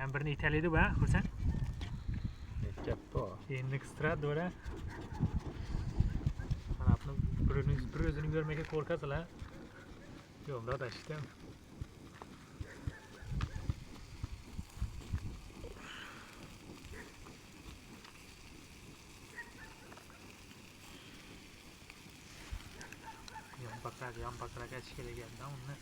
Yani birini iteledi bu ha, Hüsen. Yaptı o. Endi kıstıra böyle. Anapını bir özünü görmeye korkasılar. Yolda da işte. Yan bakrak açıkele geldi onunla.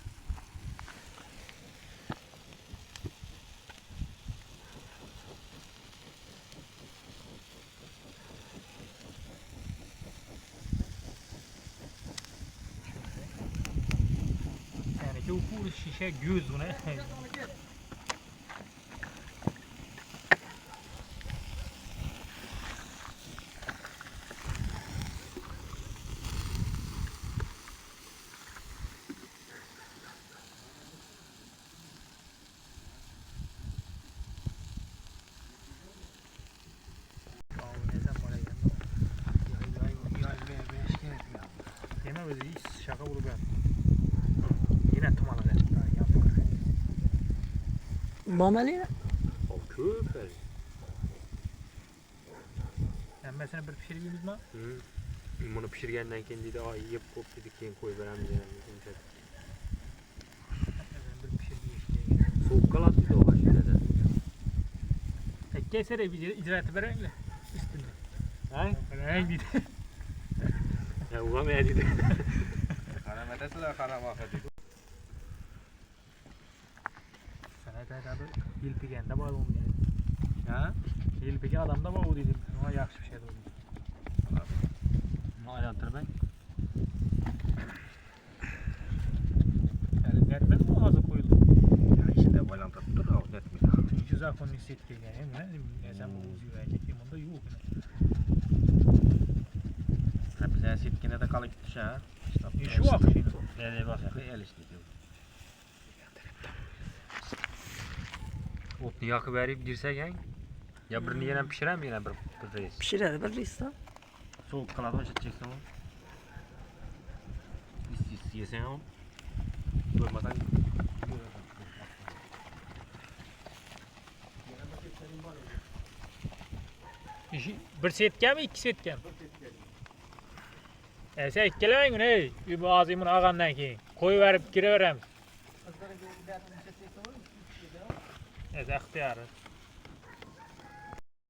Yani ki bu şişe göz buna. Yine böyle hiç şaka bulup ben. Yine tımalı ben. Mamalıyla. O köper. Yani ben sana bir pişireyim mi? Bunu pişirgenden kendi de ay yap kop dedik kendi koy veren bir yani. Ben bir pişireyim. Soğuk kalan bir de o aşırı neden? Kesere bir icraatı verenle üstünde. Hay? Ben gidi. Ya uğramaya dedi. Karametesi de karamaka dedi. Sana da hilpigen de var onun yani. Ha? Hilpigi adam da var o dedim. Ama yaxşı bir şey de oldu. Ne ayantır ben? Yani netmez mi ağzı koyuldu? Ya içinde balan tuttur o net mi? Çünkü zaten hissettik yani. Ne sen bu uzuyor erkek onda yok. Bize sitkine de kalı gitti ha. Şu akışıyla. Ne bak ya el işte diyor. Otunu yakıp verip girsek yani. Ya birini yenen pişiren mi yenen bir reis? Pişirer bir lista. Soğuk kalan mı çekeceksin onu? İstiyorsun yesen onu. Durmadan Bir setken mi iki setken? Sen ikkelemeyin ne? Bu ağzımın ağandan ki. Koyu verip gireverem. Evet, ihtiyarı.